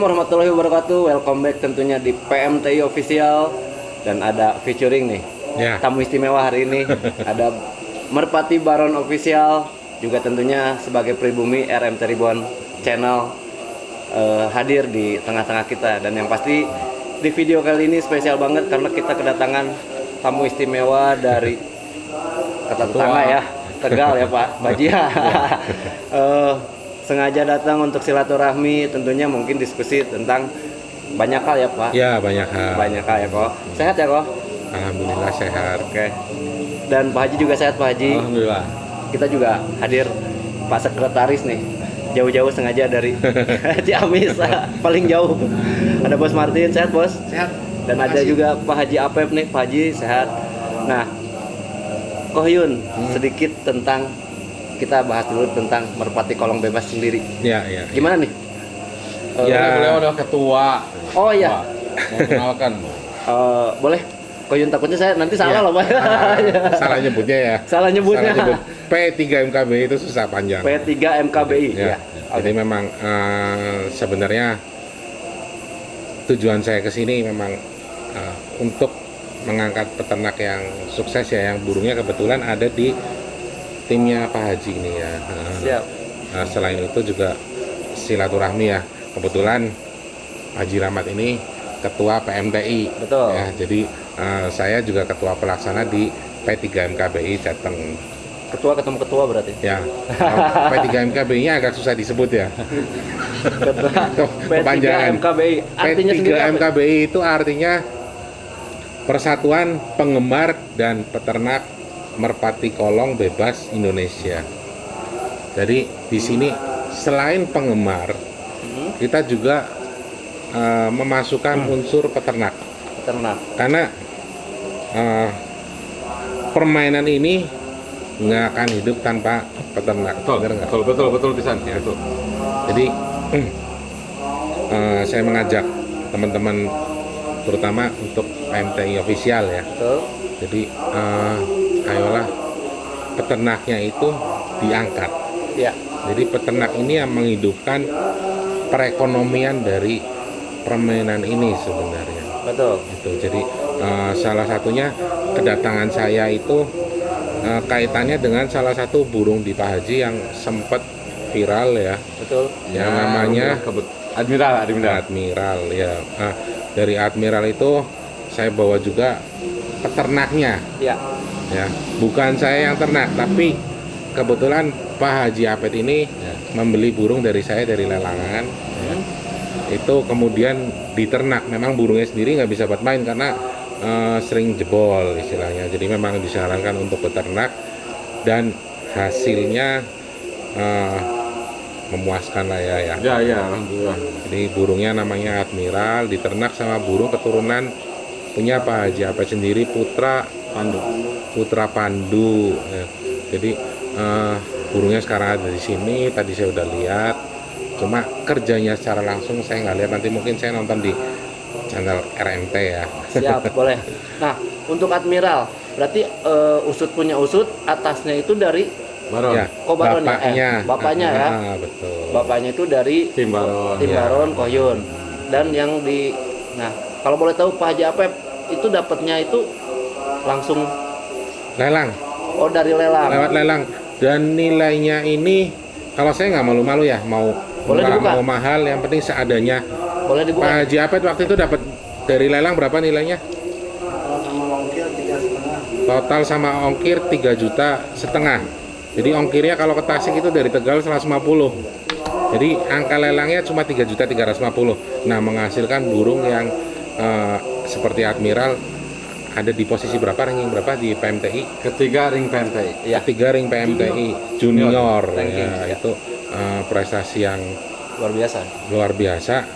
Assalamualaikum warahmatullahi wabarakatuh. Welcome back tentunya di PMTI Official. Dan ada featuring nih Ya. tamu istimewa hari ini. Ada Merpati Baron Official, juga tentunya sebagai pribumi RMT Ribuan Channel hadir di tengah-tengah kita. Dan yang pasti di video kali ini spesial banget karena kita kedatangan tamu istimewa dari kota tetangga ya, Tegal ya Pak Bajia. Sengaja datang untuk silaturahmi, tentunya mungkin diskusi tentang banyak hal ya Pak. Ya, banyak hal. Banyak hal ya kok. Sehat ya kok? Alhamdulillah sehat. Oke. Dan Pak Haji juga sehat Pak Haji. Alhamdulillah. Kita juga hadir Pak Sekretaris nih. Jauh-jauh sengaja dari Ciamis, paling jauh. Ada Bos Martin, sehat Bos? Sehat. Dan ada juga Pak Haji Apep nih, Pak Haji sehat. Nah, Koh Yun, sedikit tentang kita bahas dulu tentang Merpati Kolong Bebas sendiri. Ya, ya. Gimana nih? Ya. Beliau adalah ketua. Oh iya. Mau kenalkan. Boleh. Koh Yun, takutnya saya nanti salah Ya. loh Pak. Salah nyebutnya ya. Salah nyebutnya. Salah nyebut. P3MKBI itu susah panjang. P3 MKBI. Ya. Jadi memang sebenarnya tujuan saya ke sini memang untuk mengangkat peternak yang sukses ya, yang burungnya kebetulan ada di timnya Pak Haji ini ya. Siap. Selain itu juga silaturahmi ya. Kebetulan Haji Rahmat ini ketua PMTI. Betul. Ya, jadi saya juga ketua pelaksana di P3MKBI Jateng. Ketua ketemu ketua berarti. Ya. P3MKBI-nya agak susah disebut ya. Ketua P3 MKBI. Artinya sendiri apa? P3MKBI itu artinya Persatuan Penggemar dan Peternak Merpati Kolong Bebas Indonesia. Jadi di sini selain penggemar, kita juga memasukkan unsur peternak. Peternak. Karena permainan ini nggak akan hidup tanpa peternak. Benar nggak? Betul pisan. Ya. Betul. Jadi saya mengajak teman-teman terutama untuk PMTI official ya. Betul. Jadi ayolah peternaknya itu diangkat. Ya. Jadi peternak ini yang menghidupkan perekonomian dari permainan ini sebenarnya. Betul. Itu jadi salah satunya kedatangan saya itu kaitannya dengan salah satu burung di Pak Haji yang sempat viral ya. Betul. Yang namanya Admiral. Ya. Dari Admiral itu saya bawa juga peternaknya. Ya. Ya, bukan saya yang ternak, tapi kebetulan Pak Haji Apet ini membeli burung dari saya dari lelangan. Ya. Itu kemudian diternak. Memang burungnya sendiri nggak bisa buat main karena sering jebol istilahnya. Jadi memang disarankan untuk peternak dan hasilnya memuaskan lah ya. Ya, alhamdulillah. Jadi burungnya namanya Admiral, diternak sama burung keturunan punya Pak Haji Apet sendiri, Putra Pandu. Ya. Jadi burungnya sekarang ada di sini. Tadi saya udah lihat. Cuma kerjanya secara langsung saya nggak lihat. Nanti mungkin saya nonton di channel RMT ya. Siap, boleh. Nah, untuk Admiral, berarti usut punya usut, atasnya itu dari Baron. Ya, Baron ya? Bapaknya ya. Betul. Bapaknya itu dari Tim Baron. Tim Ya. Baron Koh Yun. Dan yang di kalau boleh tahu Pak Haji Apep itu dapatnya itu langsung Lelang, dari lelang. lewat lelang. Dan nilainya ini kalau saya nggak malu-malu ya, mau Boleh murah, dibuka? mau mahal, yang penting seadanya. Boleh dibuka? Pak Haji Apet waktu itu dapat dari lelang berapa nilainya? Total sama ongkir 3,5 juta. Jadi ongkirnya kalau ke Tasik itu dari Tegal 150. Jadi angka lelangnya cuma 3.350.000. Nah, menghasilkan burung yang seperti Admiral ada di posisi berapa, ranking berapa di PMTI? Ketiga ring PMTI. Ya. Ketiga ring PMTI Junior. Ranking, Ya, ya. itu prestasi yang Luar biasa. luar biasa.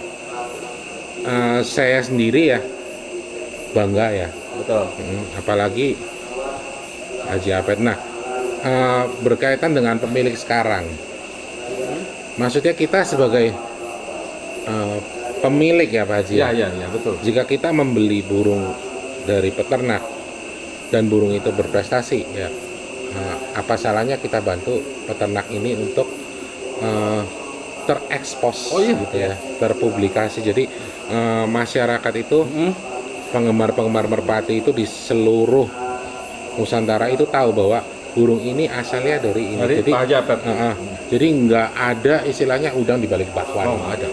Saya sendiri ya bangga ya. Betul. Apalagi Haji Apet. Nah, berkaitan dengan pemilik sekarang. Maksudnya kita sebagai pemilik ya Pak Haji. Ya, betul. Jika kita membeli burung dari peternak dan burung itu berprestasi ya, apa salahnya kita bantu peternak ini untuk terekspos, Oh iya? gitu ya, terpublikasi. Jadi masyarakat itu, penggemar-penggemar merpati itu di seluruh Nusantara itu tahu bahwa burung ini asalnya dari ini. Dari Jadi Pak Haji Apet. jadi nggak ada istilahnya udang di balik bakwan. Oh, nggak ada.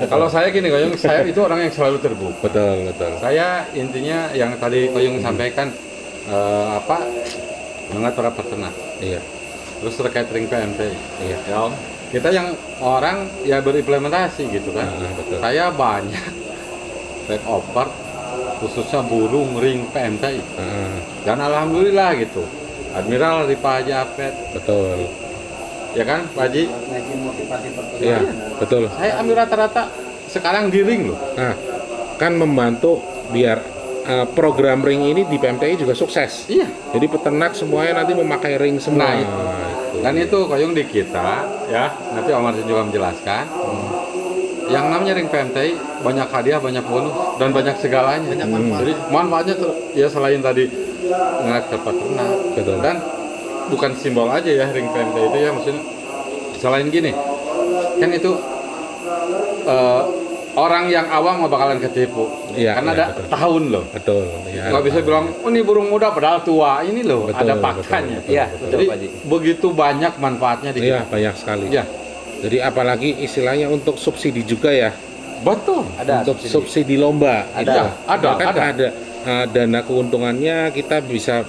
Kalau saya gini, Koyong, saya itu orang yang selalu terbuka. Betul, betul. Saya intinya yang tadi Koyong sampaikan mengenai para peternak. Iya, Terus terkait ring PMP. iya. Ya, Om. Kita yang orang ya berimplementasi gitu kan. Betul. Saya banyak take over khususnya burung ring PMTI. Dan alhamdulillah gitu. Admiral di Pak Haji Apet, Betul. ya kan Pak Haji? Iya, betul. Saya ambil rata-rata sekarang di ring loh. Nah, kan membantu biar program ring ini di PMTI juga sukses. Iya. Jadi peternak semuanya nanti memakai ring semua. Nah, itu. Dan itu Koyong di kita ya, nanti Om Martin juga menjelaskan. Yang namanya ring PMTI banyak hadiah, banyak bonus dan banyak segalanya. Banyak manfaat. Jadi manfaatnya tuh ya selain tadi ngeliat ke peternak. Betul. Dan bukan simbol aja ya ring PMTI itu ya, maksudnya selain gini kan itu orang yang awam nggak bakalan ketipu. Iya, Karena iya, ada betul. tahun loh. Betul. Ya, Nggak bisa bilang, oh ini burung muda padahal tua. Ini loh, Betul, ada betul, faktanya. betul, Iya, betul. Jadi Pak Haji. begitu banyak manfaatnya di Iya, kita. banyak sekali. Iya, Jadi apalagi istilahnya untuk subsidi juga ya. betul. Ada Untuk subsidi lomba. Iya, ada, Kan ada. ada dana keuntungannya, kita bisa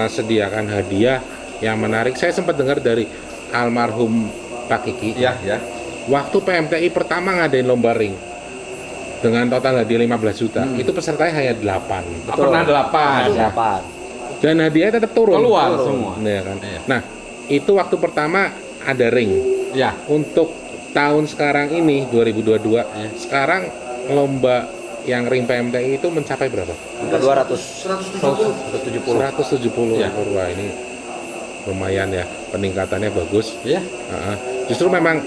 sediakan hadiah yang menarik. Saya sempat dengar dari almarhum Pak Kiki. Iya, ya. Waktu PMTI pertama ngadain lomba ring dengan total hadiah 15 juta, itu pesertanya hanya 8. Pernah 8. Siapa? Dan hadiahnya tetap turun. Keluar semua. Iya kan? Iya. Nah, itu waktu pertama ada ring. Ya, Untuk tahun sekarang ini 2022, sekarang lomba yang ring PMTI itu mencapai berapa? Angka 170. 170 Ya. ekor. Wah, ini lumayan ya, peningkatannya bagus. ya. Justru memang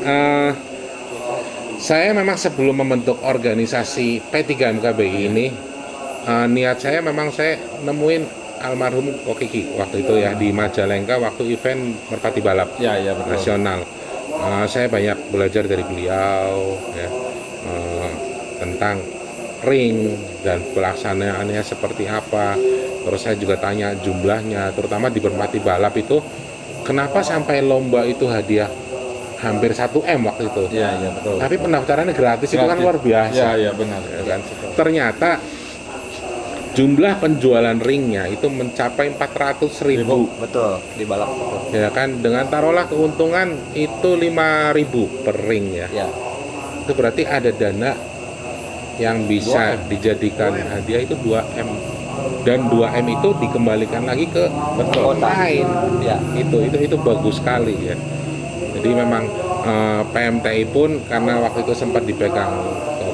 saya memang sebelum membentuk organisasi P3MKBI ini, niat saya memang saya nemuin almarhum Kokiki waktu itu ya di Majalengka waktu event Merpati Balap Ya, ya betul. nasional. Saya banyak belajar dari beliau ya, tentang ring dan pelaksanaannya seperti apa. Terus saya juga tanya jumlahnya, terutama di Merpati Balap itu kenapa sampai lomba itu hadiah hampir 1 M waktu itu. Iya, iya betul. Tapi pendaftarannya gratis, itu kan Gratis. luar biasa. Iya, iya benar. Ya kan? Ternyata jumlah penjualan ringnya itu mencapai 400.000. Betul, di balap betul. Ya kan, dengan taruhlah keuntungan itu 5.000 per ring ya. Ya. Itu berarti ada dana yang bisa dijadikan hadiah itu 2 M. Dan 2 M itu dikembalikan lagi ke pemain. Ya. Itu bagus sekali ya. Jadi memang PMTI pun karena waktu itu sempat dipegang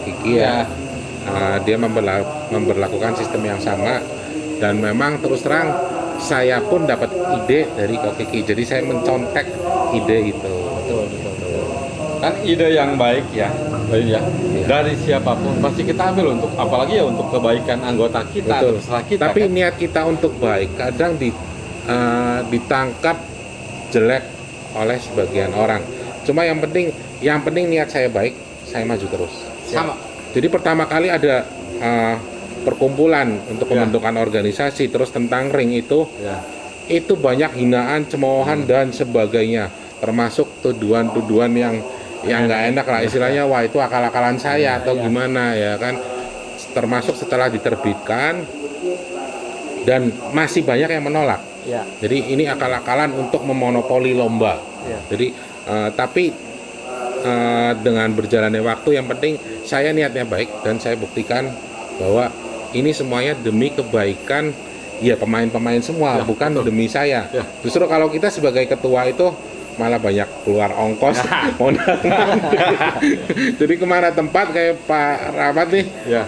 Kiki ya, dia memberlakukan sistem yang sama, dan memang terus terang saya pun dapat ide dari Kiki. Jadi saya mencontek ide itu. Betul. Kan ide yang baik ya, ya. Dari siapapun pasti kita ambil untuk apalagi ya untuk kebaikan anggota kita, Betul. terserah kita. Tapi kan? niat kita untuk baik kadang ditangkap jelek oleh sebagian orang. Cuma yang penting niat saya baik, saya maju terus. Sama. Jadi pertama kali ada perkumpulan untuk Ya. pembentukan organisasi, terus tentang ring itu Ya. itu banyak hinaan, cemoohan dan sebagainya, termasuk tuduhan-tuduhan yang nggak enak lah istilahnya. Wah, itu akal-akalan saya atau gimana ya kan. Termasuk setelah diterbitkan dan masih banyak yang menolak. Ya. Jadi ini akal-akalan untuk memonopoli lomba. Ya. Jadi tapi dengan berjalannya waktu, yang penting saya niatnya baik dan saya buktikan bahwa ini semuanya demi kebaikan ya pemain-pemain semua, Ya, bukan betul. demi saya. Ya. Justru kalau kita sebagai ketua itu malah banyak keluar ongkos. modal. Jadi kemana tempat kayak Pak Rahmat nih, Ya.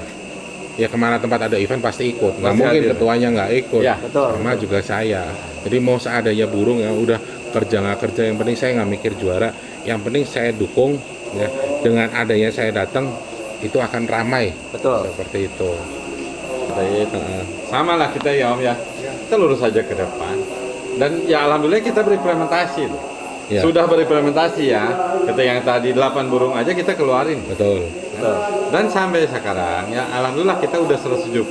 ya kemana tempat ada event pasti ikut. Nggak Pasti mungkin hadir. ketuanya nggak ikut. Ya, betul. Sama juga saya. Jadi mau seadanya burung ya udah, kerja nggak kerja, yang penting saya nggak mikir juara. Yang penting saya dukung ya. Dengan adanya saya datang itu akan ramai. Betul. Seperti itu. Baik. Sama lah kita ya Om ya. Kita lurus saja ke depan. Dan ya alhamdulillah kita berimplementasi loh. Ya. sudah berimplementasi ya. Ketika yang tadi 8 burung aja kita keluarin. Betul. Dan sampai sekarang ya alhamdulillah kita udah 170.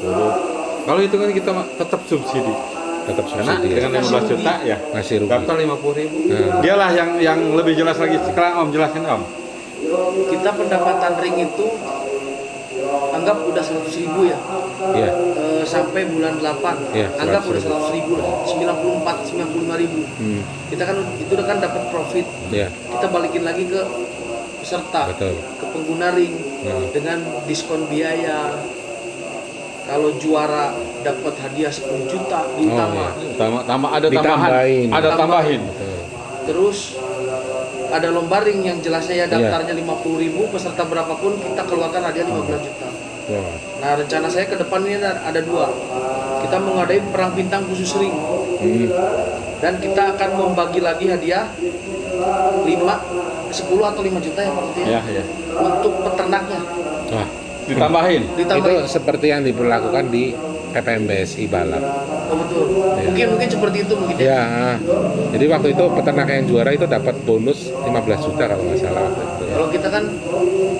Kalau itu kan kita tetap subsidi. Tetap Karena subsidi. dengan 15 juta ya Masih rugi. daftar 50.000. Nah. Dialah yang lebih jelas lagi. Sekarang Om jelasin Om. Kita pendapatan ring itu anggap udah 100.000 ya. Iya. Sampai bulan 8 Iya, anggap 100.000. udah 100.000 lah, 95.000. Kita kan dapat profit. Iya. Kita balikin lagi ke peserta, Betul. ke pengguna ring dengan diskon biaya. Kalau juara dapat hadiah 10 juta di utama. Tambah ada Ditambahin. tambahan. Ada tambahin. Betul. Terus ada lomba ring yang jelasnya ya daftarnya 50.000, peserta berapapun kita keluarkan hadiah 15 juta. Wah. Nah, rencana saya ke depan ini ada 2. Kita mengadain perang bintang khusus ring. Dan kita akan membagi lagi hadiah 10 atau 5 juta ya Pak Putih, Ya, ya. untuk peternaknya. Wah. Ditambahin. Itu seperti yang diberlakukan di PPMBSI Balap. Oh betul. Iya. Mungkin seperti itu mungkin ya. Ya, jadi waktu itu peternak yang juara itu dapat bonus 15 juta kalau nggak salah waktu itu. Kalau kita kan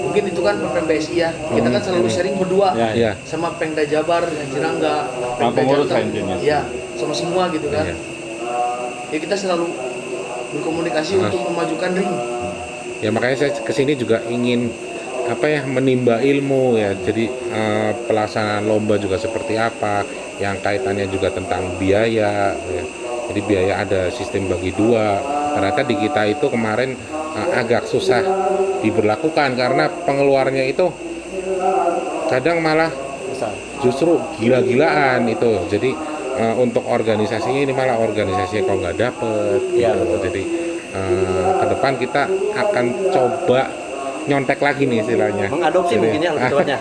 mungkin itu kan PPMBSI ya. Kita kan selalu sharing berdua Ya, Iya. sama Pemda Jabar, Jirangga, Sama pengurus intinya. Ya, sama semua gitu kan. Iya. Ya kita selalu berkomunikasi untuk memajukan ring. Ya makanya saya kesini juga ingin menimba ilmu ya. Jadi pelaksanaan lomba juga seperti apa, yang kaitannya juga tentang biaya. Ya. Jadi biaya ada sistem bagi 2. Ternyata di kita itu kemarin agak susah diberlakukan karena pengeluarannya itu kadang malah justru gila-gilaan itu. Jadi untuk organisasinya ini malah organisasinya kok nggak dapet gitu. Jadi ke depan kita akan coba nyontek lagi nih istilahnya. Mengadopsi Jadi, mungkin ya lebih tepatnya.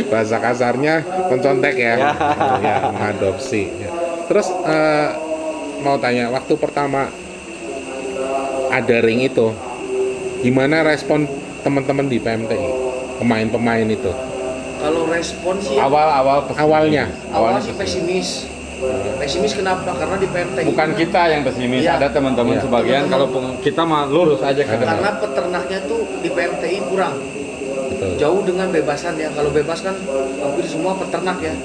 bahasa kasarnya mencontek ya. Ya, mengadopsi. Ya. Terus mau tanya, waktu pertama ada ring itu, gimana respon teman-teman di PMTI, pemain-pemain itu? Kalau respon sih Awal Awalnya, awal sih pesimis. Pesimis kenapa? Karena di PMTI bukan kita yang pesimis, Iya. ada teman-teman Iya. sebagian. Kalau kita mah lurus aja ke depan. karena peternaknya tuh di PMTI kurang. betul. Jauh dengan bebasan ya. Kalau bebas kan hampir semua peternak ya.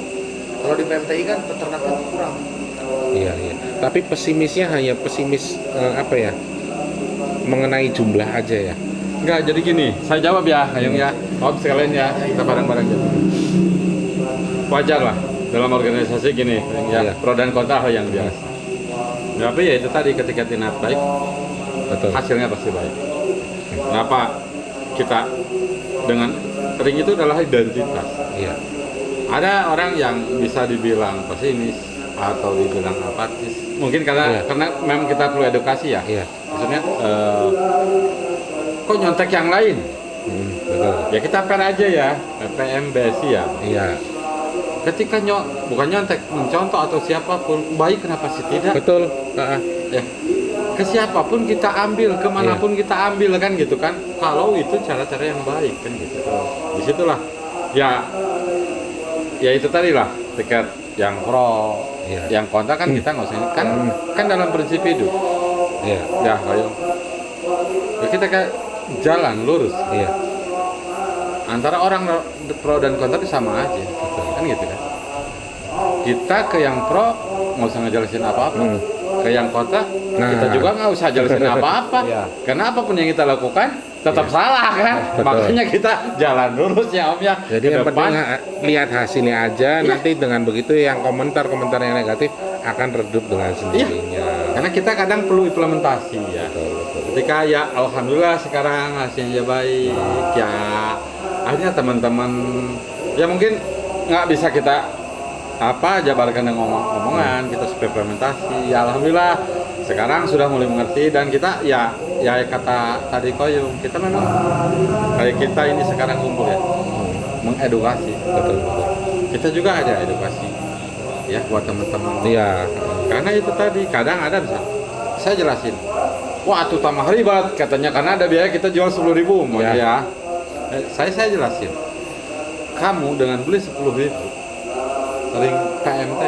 Kalau di PMTI kan peternaknya tuh kurang. Iya, iya. Tapi pesimisnya hanya pesimis mengenai jumlah aja ya. Enggak, jadi gini, saya jawab ya, Ayung ya. Om sekalian ya, kita bareng-bareng aja. Wajar lah dalam organisasi gini, ya, Iya. pro dan kontra hal yang biasa. Tapi ya itu tadi, ketika niat baik, Betul. hasilnya pasti baik. Kenapa kita dengan ring itu adalah identitas. Iya. Ada orang yang bisa dibilang pesimis atau dibilang apatis. Mungkin Iya. karena memang kita perlu edukasi ya. Iya. Maksudnya kok nyontek yang lain? Betul. Ya kita fair aja ya, PPMBSI ya. Iya. Ketika bukan nyontek, mencontoh atau siapapun, baik kenapa sih tidak? Betul. Ya, ke siapapun kita ambil, kemanapun kita ambil kan gitu kan. Kalau itu cara-cara yang baik kan gitu. Disitulah, ya itu tadi lah, tiket yang pro, Iya. yang kontra kan kita nggak usah. Kan dalam prinsip hidup. Iya. Ya, ayo. Ya, kita kayak jalan lurus. Iya. Antara orang pro dan kontra itu sama aja, kan gitu kan. Kita ke yang pro nggak usah ngejelasin apa-apa, ke yang kontra kita juga nggak usah jelasin apa-apa, Iya. karena apapun yang kita lakukan tetap salah kan. Betul. Makanya kita jalan lurus ya Om ya. Jadi Ke yang depan. penting lihat hasilnya aja. Nanti dengan begitu yang komentar-komentar yang negatif akan redup dengan sendirinya. Karena kita kadang perlu implementasi ya. Betul, betul. Ketika ya alhamdulillah sekarang hasilnya baik ya, akhirnya teman-teman ya mungkin nggak bisa kita jabarkan dengan omongan, kita supaya implementasi. Ya alhamdulillah sekarang sudah mulai mengerti dan kita ya kata tadi Koyung, kita memang kayak kita ini sekarang kumpul ya, mengedukasi. Betul, betul. Kita juga ada edukasi ya buat teman-teman. Iya. Karena itu tadi kadang ada misal, saya jelasin, wah itu tambah ribet katanya karena ada biaya kita jual 10.000 Ya. ya. Saya jelasin, kamu dengan beli 10.000 ring PMT,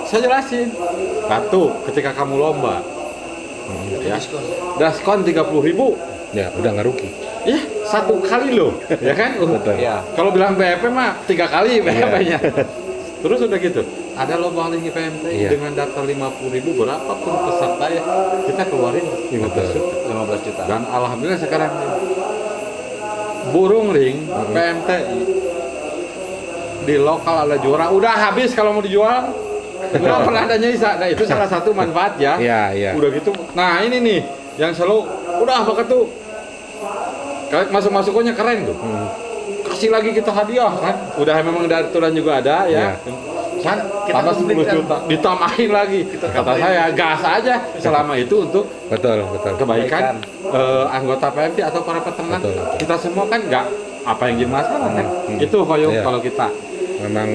saya jelasin, batu ketika kamu lomba Ya. Diskon 30.000. Ya, udah nggak rugi. Ya, satu kali loh, ya kan? Betul. Ya. Kalau bilang BEP mah 3 kali BEP-nya. Terus udah gitu, ada lomba lagi PMT Iya. dengan data 50.000 berapapun peserta ya, kita keluarin 15 juta. 15 juta. Dan alhamdulillah sekarang burung ring PMTI di lokal ada juara, udah habis kalau mau dijual. Udah pernah ada nyisa. Nah, itu salah satu manfaat ya. Iya, iya. Udah gitu. Nah, ini nih yang selalu udah apa tuh masuk-masukannya keren tuh. Kasih lagi kita hadiah kan. Udah memang dari aturan juga ada ya. Kan Kita tambah 10 komplitkan. juta, ditambahin lagi. Kata saya gas aja selama itu untuk Betul, betul. kebaikan anggota PMT atau para peternak. Betul, betul. Kita semua kan nggak apa yang jadi masalah kan. Itu Hoyong Iya. kalau kita. Memang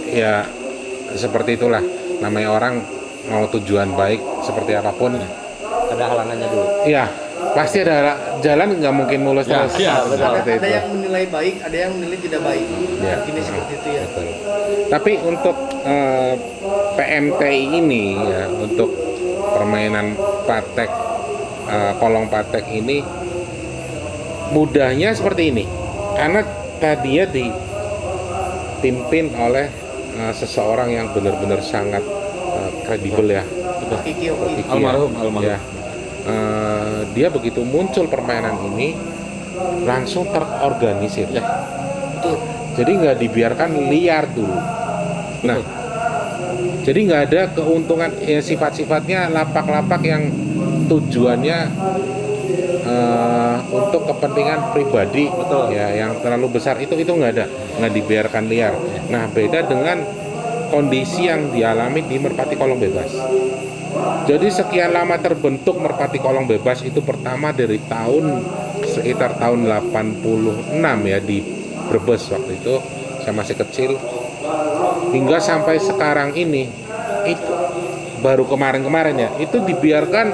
ya seperti itulah. Namanya orang mau tujuan baik seperti apapun. Ada halangannya dulu. Iya, pasti ada jalan, nggak mungkin mulus Ya, terus. iya, Seperti Ada itu. yang menilai baik, ada yang menilai tidak baik. Ya. Ini seperti itu ya. Betul. Tapi untuk PMTI ini ya, untuk permainan patek, kolong patek ini mudahnya seperti ini. Karena tadinya dipimpin oleh seseorang yang benar-benar sangat kredibel ya. Kiki Oki. Kiki ya. Almarhum. Ya. Dia begitu muncul permainan ini langsung terorganisir. Ya. Betul. Jadi nggak dibiarkan liar dulu. Nah, jadi nggak ada keuntungan ya, sifat-sifatnya lapak-lapak yang tujuannya untuk kepentingan pribadi, Betul. ya, yang terlalu besar itu nggak dibiarkan liar. Nah, beda dengan kondisi yang dialami di Merpati Kolong Bebas. Jadi sekian lama terbentuk Merpati Kolong Bebas itu pertama dari sekitar tahun 86 ya di Brebes waktu itu saya masih kecil, hingga sampai sekarang ini itu baru kemarin-kemarin ya itu dibiarkan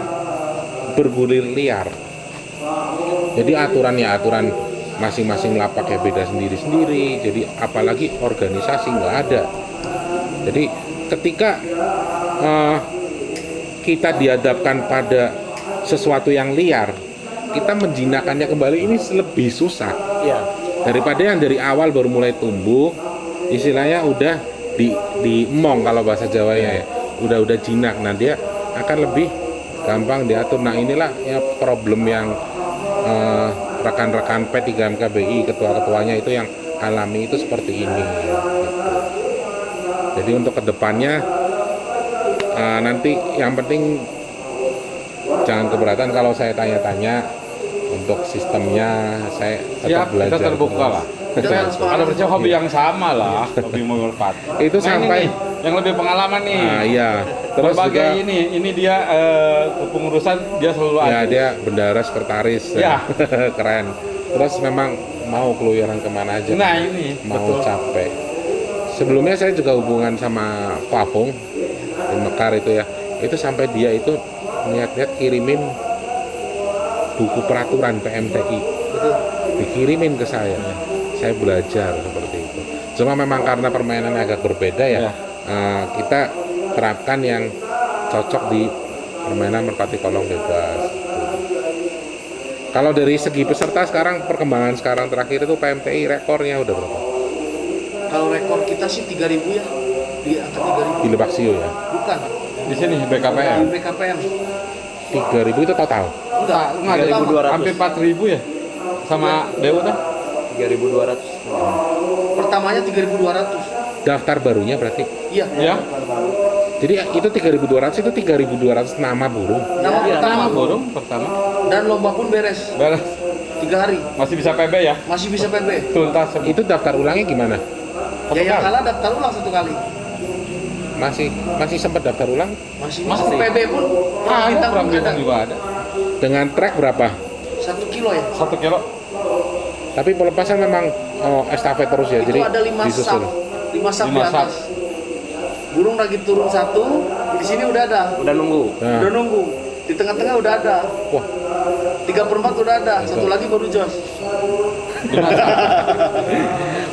bergulir liar. Jadi aturan masing-masing lapak ya beda sendiri-sendiri. Jadi apalagi organisasi nggak ada. Jadi ketika kita dihadapkan pada sesuatu yang liar, kita menjinakkannya kembali ini lebih susah Iya. daripada yang dari awal baru mulai tumbuh, istilahnya udah di emong kalau bahasa Jawa ya, udah jinak. Nah, dia akan lebih gampang diatur. Nah, inilah ya problem yang rekan-rekan P3MKBI, ketua-ketuanya itu yang alami itu seperti ini gitu. Jadi untuk kedepannya nanti yang penting jangan keberatan kalau saya tanya-tanya untuk sistemnya, saya tetap Siap, belajar kita terbuka terus. lah. Ada percaya hobi yang sama lah, hobi merpati. Itu Nah, sampai ini nih, yang lebih pengalaman nih. nah, iya. Terus Berbagai juga ini dia kepengurusan dia selalu ya ada. dia bendara sekretaris Ya. keren. Terus memang mau keluyuran kemana aja, Nah, ini mau betul. capek. Sebelumnya saya juga hubungan sama Pavung di Mekar itu ya, itu sampai dia itu niat-niat kirimin buku peraturan PMTI, dikirimin ke saya belajar seperti itu. Cuma memang karena permainannya agak berbeda ya, kita terapkan yang cocok di permainan Merpati Kolong Bebas. Kalau dari segi peserta sekarang, perkembangan sekarang terakhir itu PMTI rekornya udah berapa? Kalau rekor kita sih 3.000 ya. Di angka 3.000. Di Lebak Sio ya, Bukan. Di sini BKPM. Di BKPM. 3.000 itu total. Enggak, Enggak, 3.200. hampir 4.000 ya. Sama Dewa dah. 3.200. Pertamanya 3.200. Daftar barunya berarti. Iya. Ya. Jadi itu 3.200 itu 3.200 nama burung. Nama Iya, pertama. Nama burung pertama. Dan lomba pun beres. Beres. 3 hari. Masih bisa PB ya. Masih bisa PB. Tuntas semua. Itu daftar ulangnya gimana? Ya yang kalah daftar ulang 1 kali. Masih sempat daftar ulang Masih Masih. PB pun. Ah, itu Bintang perang pun bintang ada. juga ada. dengan trek berapa? 1 kilo ya. 1 kilo. Tapi pelepasan memang estafet terus ya, Itu jadi ada 5 disusul. sap. 5 sap di 5 sap. atas. Burung lagi turun 1, di sini udah ada. Udah nunggu. Nah, Udah nunggu. Di tengah-tengah udah ada. wah, 3/4 udah ada. Satu lagi baru jos.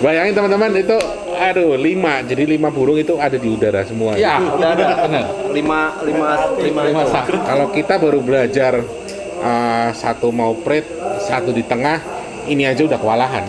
bayangin teman-teman itu Aduh, 5. Jadi 5 burung itu ada di udara semua. Iya, udah ada, benar. lima sak. Kalau kita baru belajar satu mau pret, satu di tengah, ini aja udah kewalahan.